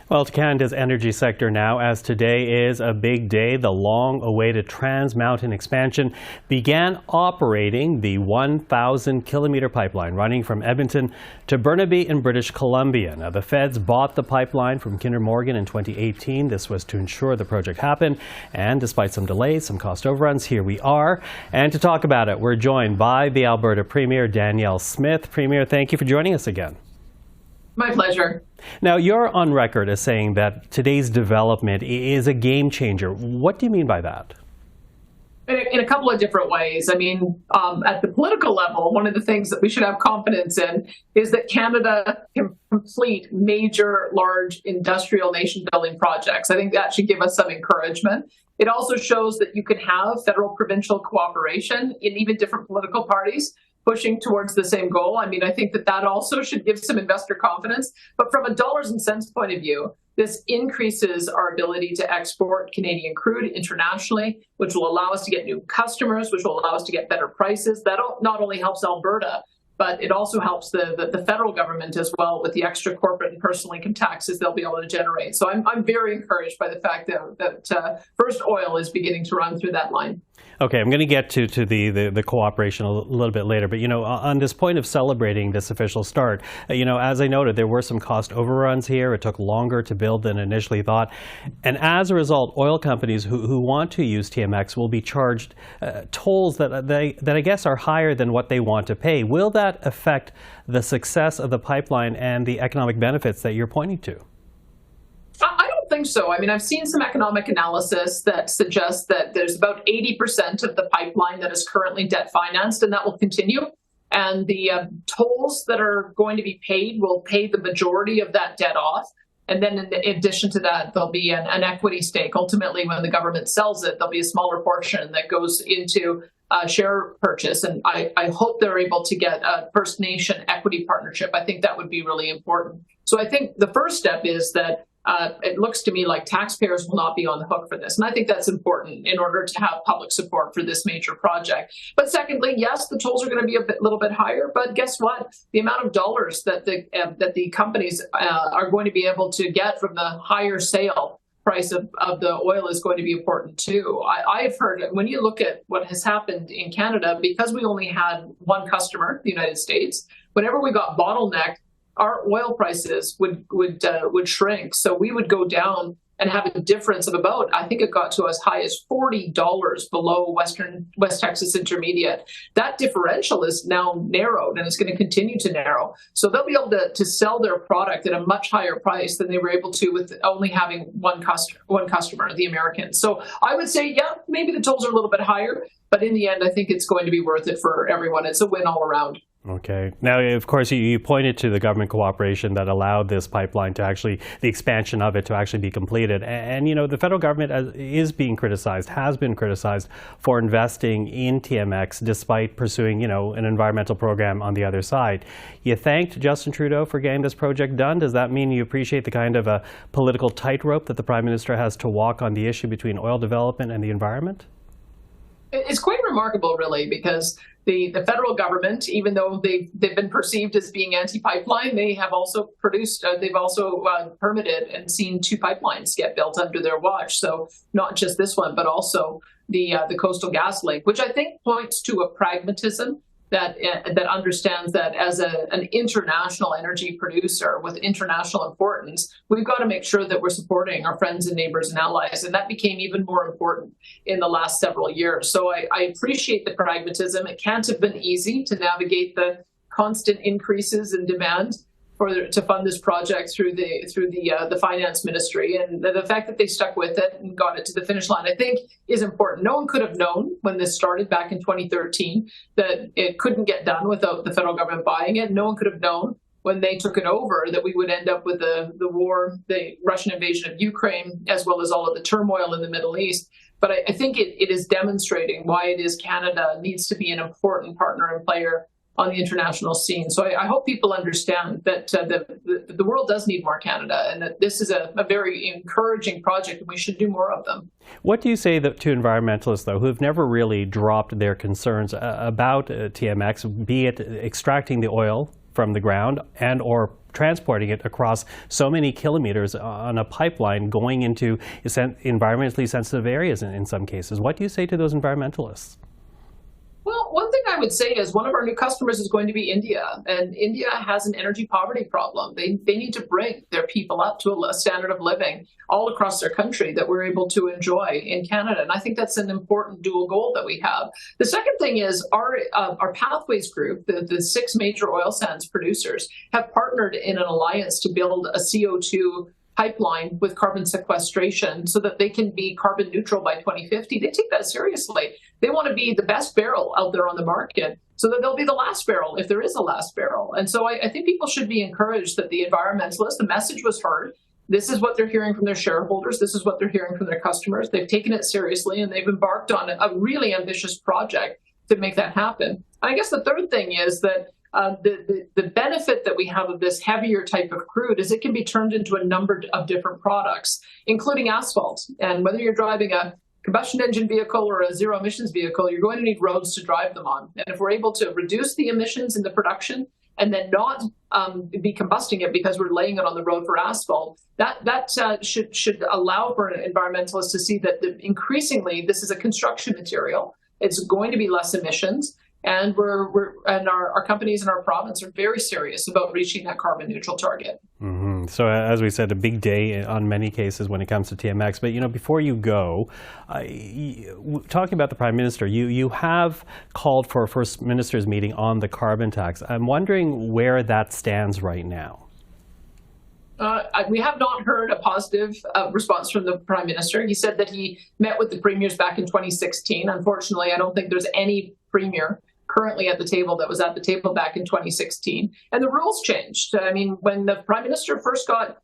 Well, to Canada's energy sector now, as today is a big day. The long-awaited Trans Mountain expansion began operating the 1,000-kilometre pipeline running from Edmonton to Burnaby in British Columbia. Now, the feds bought the pipeline from Kinder Morgan in 2018. This was to ensure the project happened, and despite some delays, some cost overruns, here we are. And to talk about it, we're joined by the Alberta Premier Danielle Smith. Premier, thank you for joining us again. My pleasure. Now, you're on record as saying that today's development is a game changer. What do you mean by that? In a couple of different ways. I mean, at the political level, one of the things that we should have confidence in is that Canada can complete major, large industrial nation-building projects. I think that should give us some encouragement. It also shows that you can have federal-provincial cooperation in even different political parties pushing towards the same goal. I mean, I think that also should give some investor confidence. But from a dollars and cents point of view, this increases our ability to export Canadian crude internationally, which will allow us to get new customers, which will allow us to get better prices. That not only helps Alberta, but it also helps the federal government as well with the extra corporate and personal income taxes they'll be able to generate. So I'm very encouraged by the fact that first oil is beginning to run through that line. Okay, I'm going to get to the cooperation a little bit later, but on this point of celebrating this official start, as I noted, there were some cost overruns here. It took longer to build than initially thought, and as a result, oil companies who want to use TMX will be charged tolls that I guess are higher than what they want to pay. Will that affect the success of the pipeline and the economic benefits that you're pointing to? I don't think so. I mean, I've seen some economic analysis that suggests that there's about 80% of the pipeline that is currently debt financed, and that will continue. And the tolls that are going to be paid will pay the majority of that debt off. And then in addition to that, there'll be an equity stake. Ultimately, when the government sells it, there'll be a smaller portion that goes into share purchase. And I hope they're able to get a First Nation equity partnership. I think that would be really important. So I think the first step is that it looks to me like taxpayers will not be on the hook for this. And I think that's important in order to have public support for this major project. But secondly, yes, the tolls are going to be a little bit higher. But guess what? The amount of dollars that the companies are going to be able to get from the higher sale price of the oil is going to be important too. I've heard, when you look at what has happened in Canada, because we only had one customer, the United States, whenever we got bottlenecked, our oil prices would shrink. So we would go down and have a difference of about, I think it got to as high as $40 below West Texas Intermediate. That differential is now narrowed and it's going to continue to narrow. So they'll be able to sell their product at a much higher price than they were able to with only having one customer, the Americans. So I would say, yeah, maybe the tolls are a little bit higher, but in the end, I think it's going to be worth it for everyone. It's a win all around. Okay. Now, of course, you pointed to the government cooperation that allowed this pipeline to actually, the expansion of it to actually be completed. And the federal government is being criticized, has been criticized for investing in TMX despite pursuing, an environmental program on the other side. You thanked Justin Trudeau for getting this project done. Does that mean you appreciate the kind of a political tightrope that the Prime Minister has to walk on the issue between oil development and the environment? It's quite remarkable, really, because the federal government, even though they've been perceived as being anti-pipeline, they have also permitted and seen 2 pipelines get built under their watch. So not just this one, but also the Coastal GasLink, which I think points to a pragmatism that understands that as an international energy producer with international importance, we've got to make sure that we're supporting our friends and neighbors and allies. And that became even more important in the last several years. So I appreciate the pragmatism. It can't have been easy to navigate the constant increases in demand to fund this project through the finance ministry, and the fact that they stuck with it and got it to the finish line, I think, is important. No one could have known when this started back in 2013 that it couldn't get done without the federal government buying it. No one could have known when they took it over that we would end up with the war, the Russian invasion of Ukraine, as well as all of the turmoil in the Middle East. But I think it is demonstrating why it is Canada needs to be an important partner and player on the international scene. So I hope people understand that the world does need more Canada, and that this is a very encouraging project, and we should do more of them. What do you say to environmentalists, though, who have never really dropped their concerns about TMX, be it extracting the oil from the ground and or transporting it across so many kilometers on a pipeline going into environmentally sensitive areas in some cases. What do you say to those environmentalists? Well, one thing I would say is one of our new customers is going to be India, and India has an energy poverty problem. They need to bring their people up to a standard of living all across their country that we're able to enjoy in Canada, and I think that's an important dual goal that we have. The second thing is our Pathways group, the 6 major oil sands producers, have partnered in an alliance to build a CO2 pipeline with carbon sequestration so that they can be carbon neutral by 2050. They take that seriously. They want to be the best barrel out there on the market so that they'll be the last barrel if there is a last barrel. And so I think people should be encouraged that the environmentalists, the message was heard. This is what they're hearing from their shareholders. This is what they're hearing from their customers. They've taken it seriously, and they've embarked on a really ambitious project to make that happen. I guess the third thing is that the benefit that we have of this heavier type of crude is it can be turned into a number of different products, including asphalt. And whether you're driving a combustion engine vehicle or a zero emissions vehicle, you're going to need roads to drive them on. And if we're able to reduce the emissions in the production and then not be combusting it because we're laying it on the road for asphalt, that should allow for environmentalists to see that increasingly this is a construction material. It's going to be less emissions. And our companies in our province are very serious about reaching that carbon neutral target. Mm-hmm. So as we said, a big day on many cases when it comes to TMX. But before you go, talking about the Prime Minister, you have called for a First Minister's meeting on the carbon tax. I'm wondering where that stands right now. We have not heard a positive response from the Prime Minister. He said that he met with the premiers back in 2016. Unfortunately, I don't think there's any premier currently at the table that was at the table back in 2016. And the rules changed. I mean, when the Prime Minister first got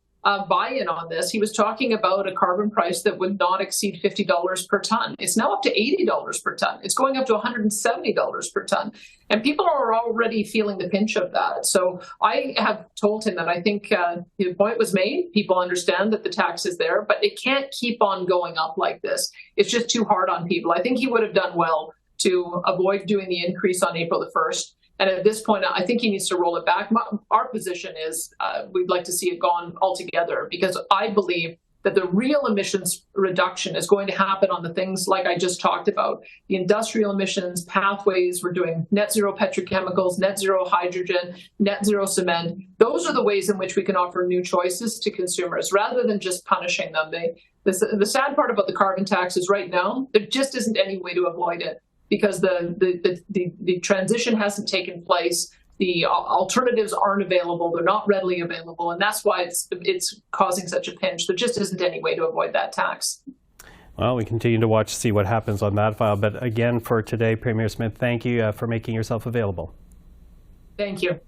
buy-in on this, he was talking about a carbon price that would not exceed $50 per ton. It's now up to $80 per ton. It's going up to $170 per ton. And people are already feeling the pinch of that. So I have told him that I think the point was made. People understand that the tax is there, but it can't keep on going up like this. It's just too hard on people. I think he would have done well to avoid doing the increase on April the 1st. And at this point, I think he needs to roll it back. Our position is we'd like to see it gone altogether, because I believe that the real emissions reduction is going to happen on the things like I just talked about. The industrial emissions, pathways, we're doing net zero petrochemicals, net zero hydrogen, net zero cement. Those are the ways in which we can offer new choices to consumers rather than just punishing them. The sad part about the carbon tax is right now, there just isn't any way to avoid it, because the transition hasn't taken place. The alternatives aren't available. They're not readily available. And that's why it's causing such a pinch. There just isn't any way to avoid that tax. Well, we continue to watch to see what happens on that file. But again, for today, Premier Smith, thank you for making yourself available. Thank you.